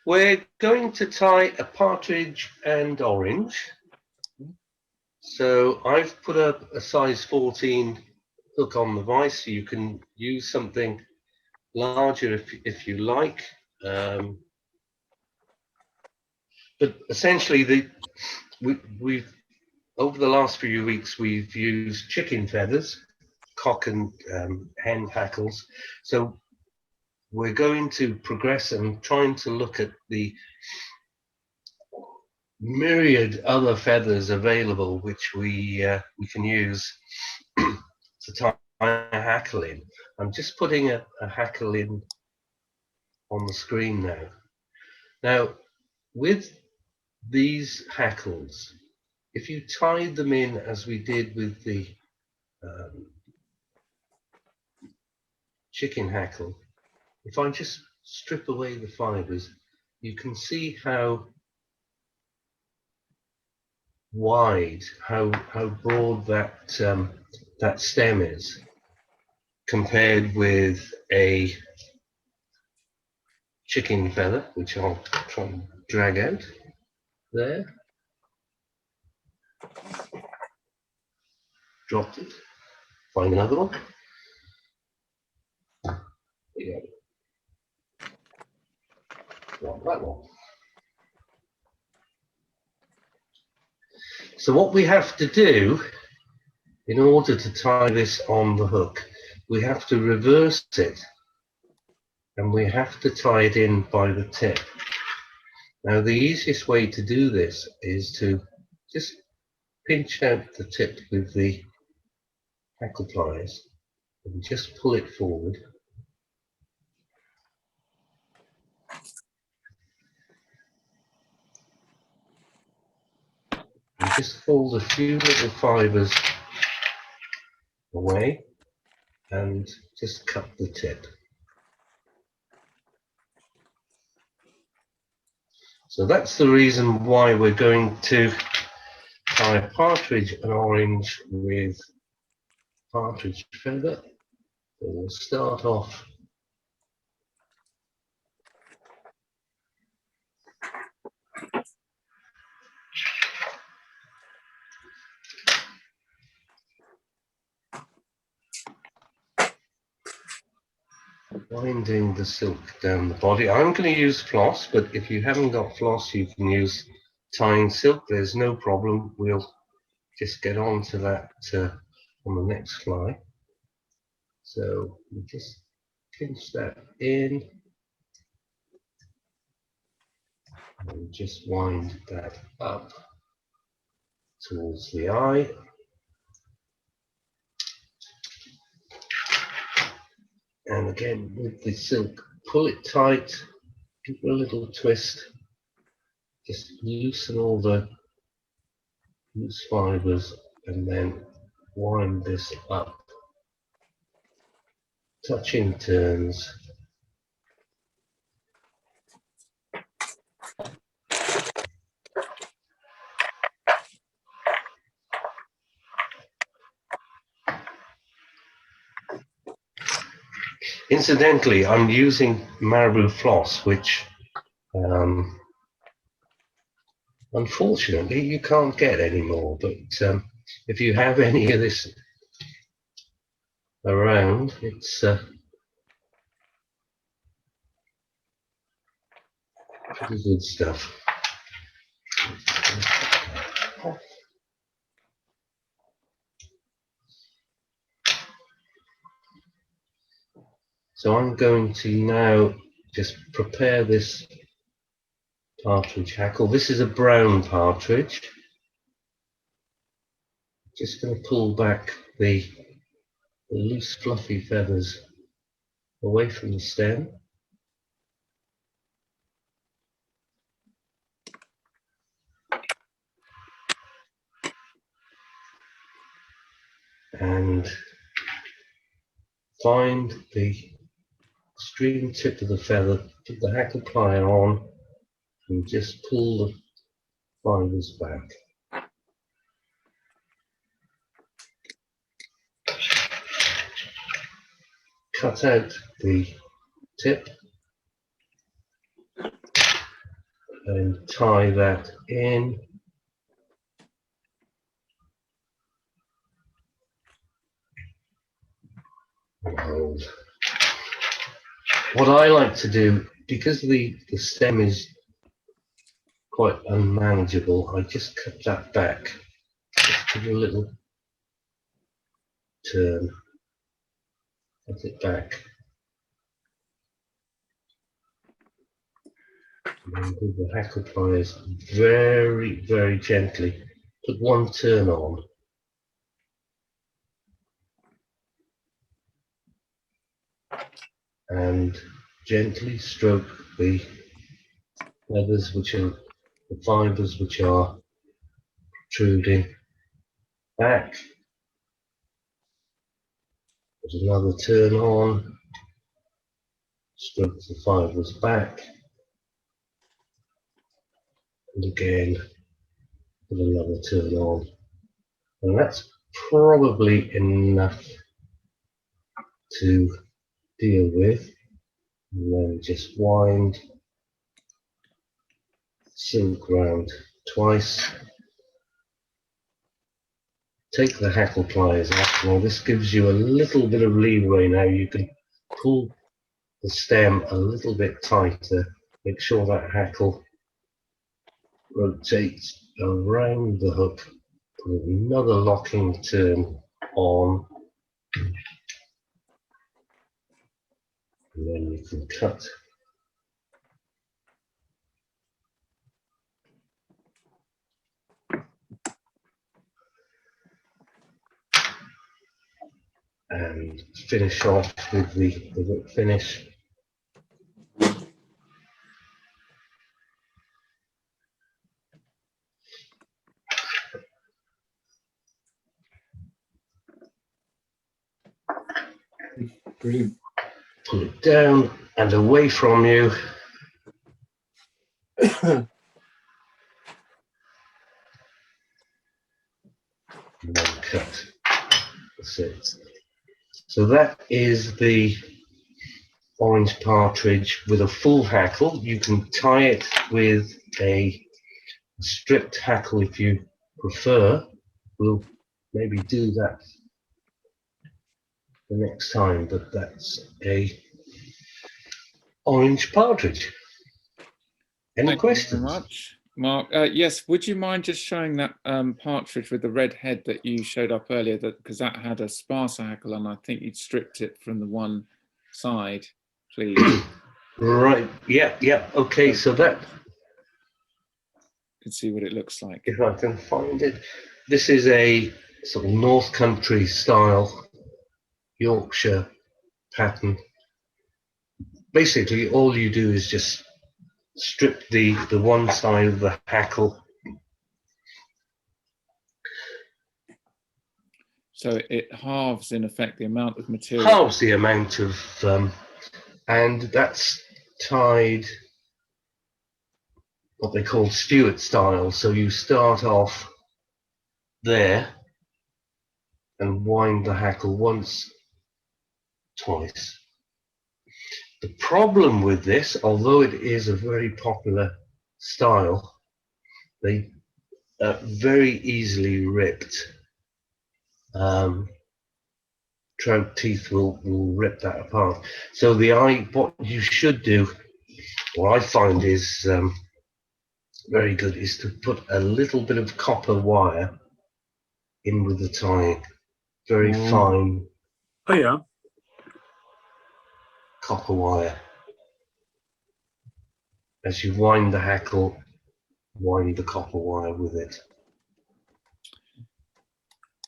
We're going to tie a partridge and orange. So I've put up a size 14 hook on the vise, so you can use something larger if you like. But essentially, we've over the last few weeks we've used chicken feathers, cock and hen hackles. So we're going to progress and trying to look at the myriad other feathers available, which we can use to tie a hackle in. I'm just putting a hackle in on the screen now. Now, with these hackles, if you tied them in as we did with the chicken hackle, if I just strip away the fibers, you can see how wide, how broad that stem is compared with a chicken feather, which I'll try and drag out there. Dropped it. Find another one. There you go. Drop that one. So what we have to do in order to tie this on the hook, we have to reverse it and we have to tie it in by the tip. Now the easiest way to do this is to just pinch out the tip with the hackle pliers and just pull it forward. And just fold a few little fibers away and just cut the tip. So that's the reason why we're going to tie partridge and orange with partridge feather. So we'll start off winding the silk down the body. I'm going to use floss, but if you haven't got floss, you can use tying silk. There's no problem. We'll just get on to that on the next fly. So we just pinch that in and just wind that up towards the eye. And again, with the silk, pull it tight, give it a little twist, just loosen all the loose fibers and then wind this up, touching turns. Incidentally, I'm using marabou floss, which unfortunately you can't get anymore, but if you have any of this around, it's pretty good stuff. So I'm going to now just prepare this partridge hackle. This is a brown partridge. Just going to pull back the loose fluffy feathers away from the stem. And find the extreme tip of the feather, put the hackle plier on and just pull the fibers back. Cut out the tip and tie that in. And hold. What I like to do, because the stem is quite unmanageable, I just cut that back. Just give it a little turn. Cut it back. And then with the hackle pliers very, very gently. Put one turn on. And gently stroke the feathers, which are the fibers which are protruding back. Put another turn on. Stroke the fibers back. And again, put another turn on. And that's probably enough to deal with. And then just wind silk round twice. Take the hackle pliers out. Well, this gives you a little bit of leeway now. You can pull the stem a little bit tighter. Make sure that hackle rotates around the hook. Put another locking turn on. And then you can cut. And finish off with the hook finish. Brilliant. Pull it down and away from you. And then cut. That's it. So that is the orange partridge with a full hackle. You can tie it with a stripped hackle if you prefer. We'll maybe do that the next time, but that's a orange partridge. Any questions? Thank you very much, Mark. Yes, would you mind just showing that partridge with the red head that you showed up earlier, because that had a sparser hackle and I think you'd stripped it from the one side, please? Right, yeah, okay, so that, You can see what it looks like. if I can find it, this is a sort of North Country style Yorkshire pattern. Basically, all you do is just strip the one side of the hackle. So it halves, in effect, the amount of material. Halves the amount of, and that's tied what they call Stuart style. So you start off there and wind the hackle once, twice. The problem with this, although it is a very popular style, they very easily ripped. Trout teeth will rip that apart. So what you should do, what I find is very good, is to put a little bit of copper wire in with the tying. Very fine. Oh yeah. Copper wire. As you wind the hackle, wind the copper wire with it.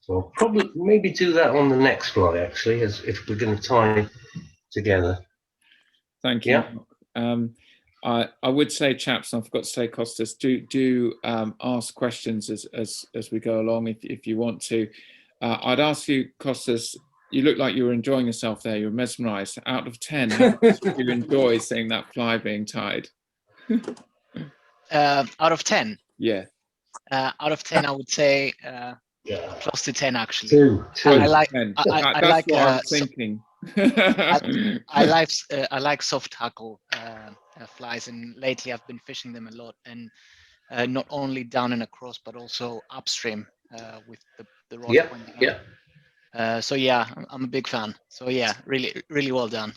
So I'll probably maybe do that on the next fly, actually, as if we're going to tie together. Thank you. Yeah. I would say, chaps, and I forgot to say, Costas, do ask questions as we go along if you want to. I'd ask you, Costas, you look like you were enjoying yourself there. You were mesmerised. Out of 10, how much did you enjoy seeing that fly being tied? Out of 10? Yeah. Out of 10, I would say Yeah. close to 10, actually. Two. I like. 10. I That's like. what I was thinking. I like soft hackle flies, and lately I've been fishing them a lot, and not only down and across, but also upstream with the rod Yeah, pointing yeah. up. So yeah, I'm a big fan. So yeah, really, really well done.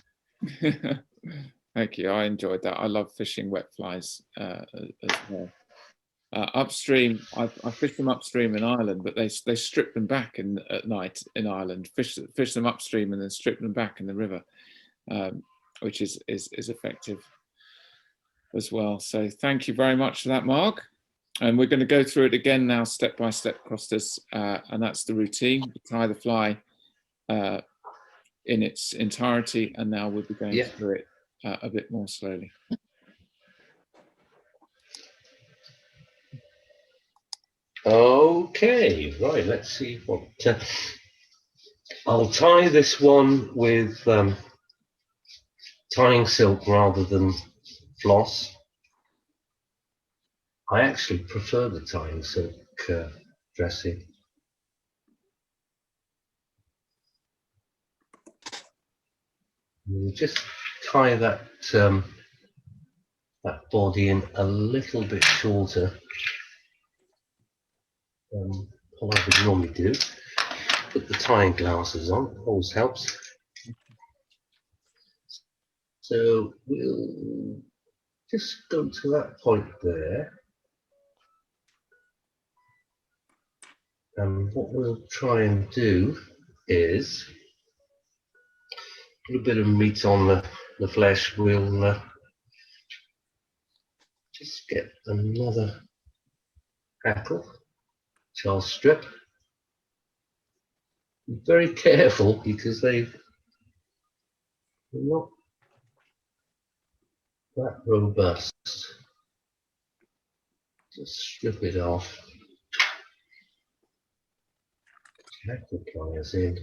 Thank you. I enjoyed that. I love fishing wet flies as well. Upstream, I fish them upstream in Ireland, but they strip them back at night in Ireland. Fish them upstream and then strip them back in the river, which is effective as well. So thank you very much for that, Mark. And we're going to go through it again now, step by step, Costas, and that's the routine. Tie the fly in its entirety, and now we'll be going through it a bit more slowly. Okay, right, let's see what... I'll tie this one with tying silk rather than floss. I actually prefer the tying silk dressing. We'll just tie that that body in a little bit shorter than what I would normally do. Put the tying glasses on, always helps. So we'll just go to that point there. And what we'll try and do is put a bit of meat on the flesh. We'll just get another hackle, which I'll strip. Be very careful because they're not that robust. Just strip it off. Hackle pliers in.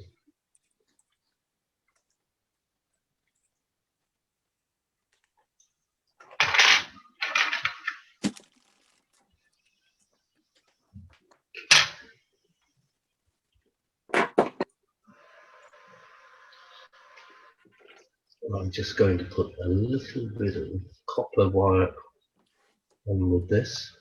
I'm just going to put a little bit of copper wire on with this.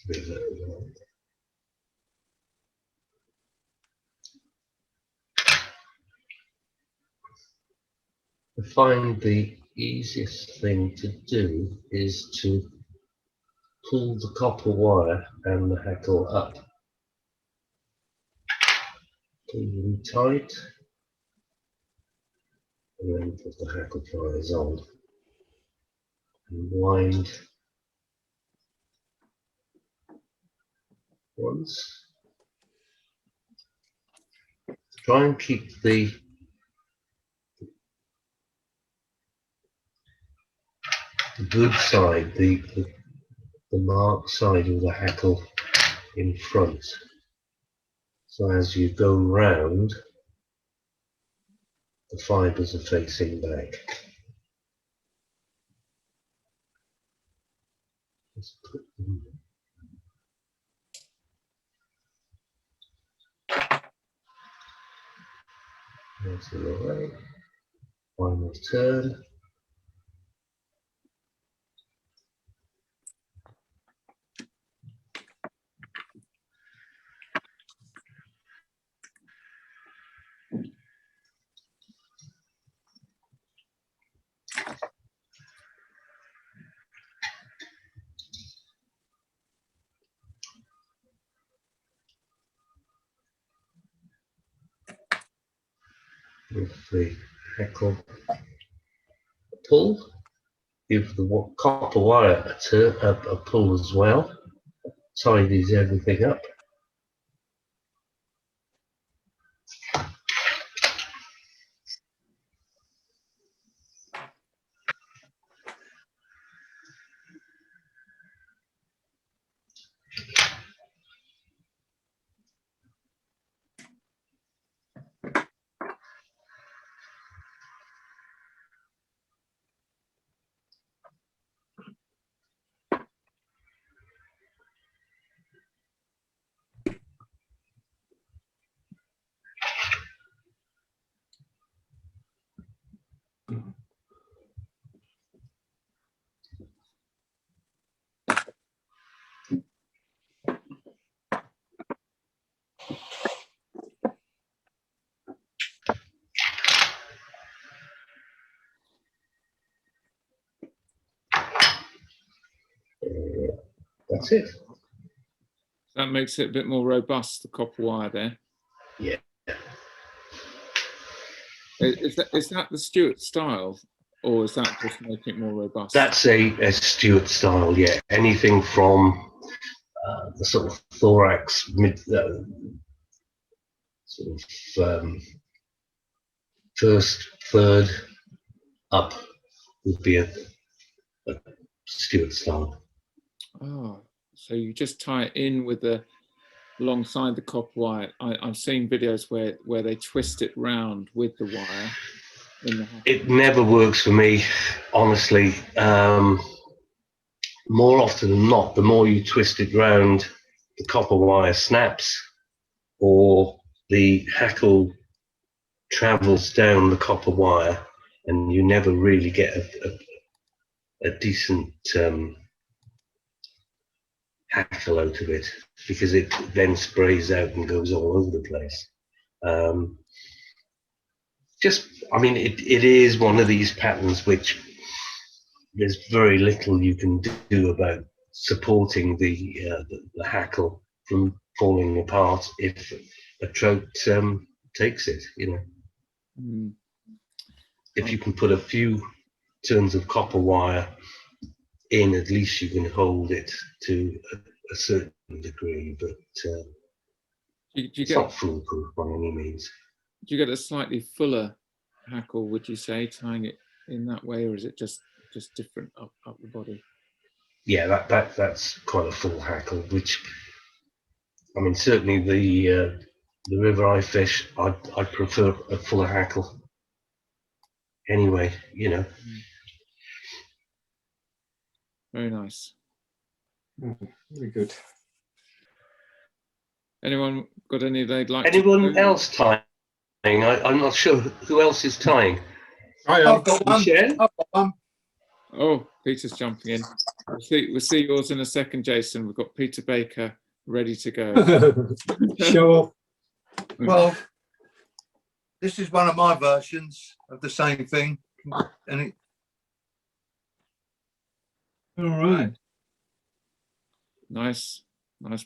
Move that around. I find the easiest thing to do is to pull the copper wire and the hackle up. Pull them tight and then put the hackle pliers on and wind once. Try and keep the good side, the marked side of the hackle in front. So as you go round, the fibres are facing back. Just put them. Nice and away. Final turn. With the hackle pull, give the copper wire a pull as well. Tidies everything up. That's it. That makes it a bit more robust, the copper wire there. Yeah. Is that the Stuart style, or is that just making it more robust? That's a Stuart style, yeah. Anything from the sort of thorax, sort of first, third up would be a Stuart style. Oh, so you just tie it in with alongside the copper wire. I've seen videos where they twist it round with the wire. It never works for me, honestly. More often than not, the more you twist it round, the copper wire snaps, or the hackle travels down the copper wire, and you never really get a decent hackle out of it, because it then sprays out and goes all over the place. I mean, it is one of these patterns which there's very little you can do about supporting the hackle from falling apart if a trout takes it, you know. Mm. If you can put a few turns of copper wire in, at least you can hold it to a certain degree, but it's not foolproof by any means. Do you get a slightly fuller hackle, would you say, tying it in that way, or is it just different up the body? Yeah, that's quite a full hackle, which, I mean, certainly the river I fish, I prefer a fuller hackle anyway, you know. Very nice. Very good. Anyone got any they'd like Anyone else tying? I'm not sure who else is tying. I've got one. Oh, Peter's jumping in. We'll see yours in a second, Jason. We've got Peter Baker ready to go. Show off. Well, this is one of my versions of the same thing, and All right. Nice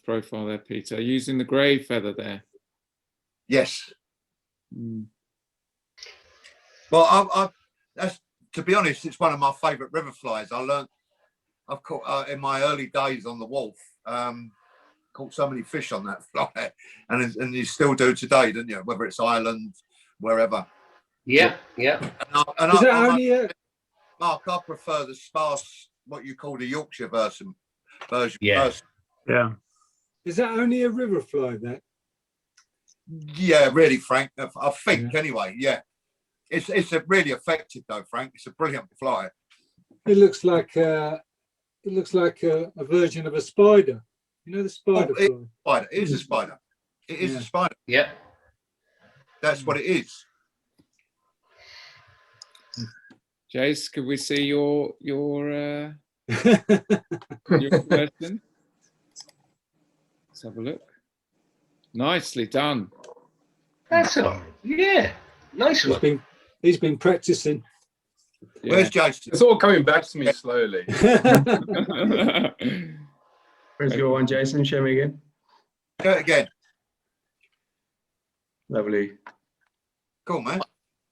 profile there, Peter. Using the grey feather there. yes. Mm. Well, that's, to be honest, it's one of my favourite river flies. I've caught in my early days on the wharf. Caught so many fish on that fly, and you still do today, don't you? Whether it's Ireland, wherever. Yeah. Mark, I prefer the sparse, what you call the Yorkshire version. Yeah. Yeah. Is that only a river fly, that? Yeah, really, Frank. I think anyway. Yeah, it's a really effective though, Frank. It's a brilliant fly. It looks like a version of a spider. You know the spider fly. It is a spider. It is a spider. Yeah. That's what it is. Jace, could we see your version? Let's have a look. Nicely done. That's all right. Yeah. Nice one. He's been practicing. Yeah. Where's Jason? It's all coming back to me slowly. That's Where's your one, Jason? Show me again. Do it again. Lovely. Cool, man.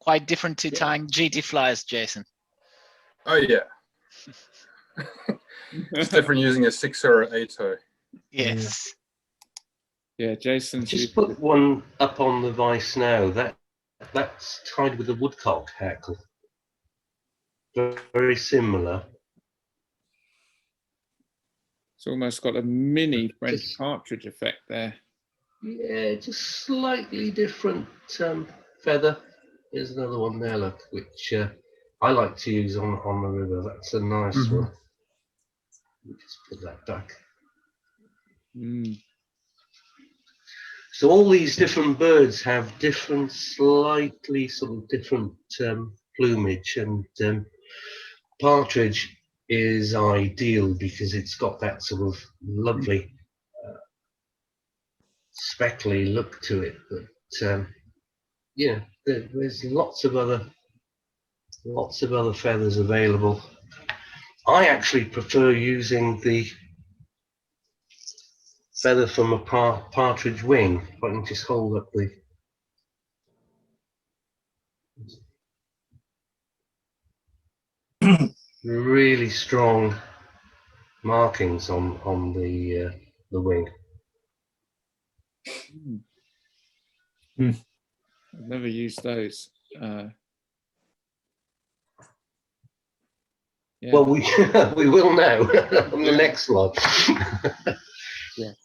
Quite different to tying GT flies, Jason. Oh yeah. It's different using a 6 or an 8 toe. Yes. Yeah, Jason. Just put one up on the vice now. That's tied with a woodcock hackle. Very similar. It's almost got a mini French partridge effect there. Yeah, just slightly different feather. Here's another one there, look, which I like to use on the river. That's a nice one. Just put that back. Mm. So all these different birds have different, slightly sort of different plumage, and partridge is ideal because it's got that sort of lovely speckly look to it. But yeah, there's lots of other feathers available. I actually prefer using the feather from a partridge wing. If I can just hold up the. Really strong markings on the wing. I've never used those. Yeah. Well, we we will now on the next slide. Yes.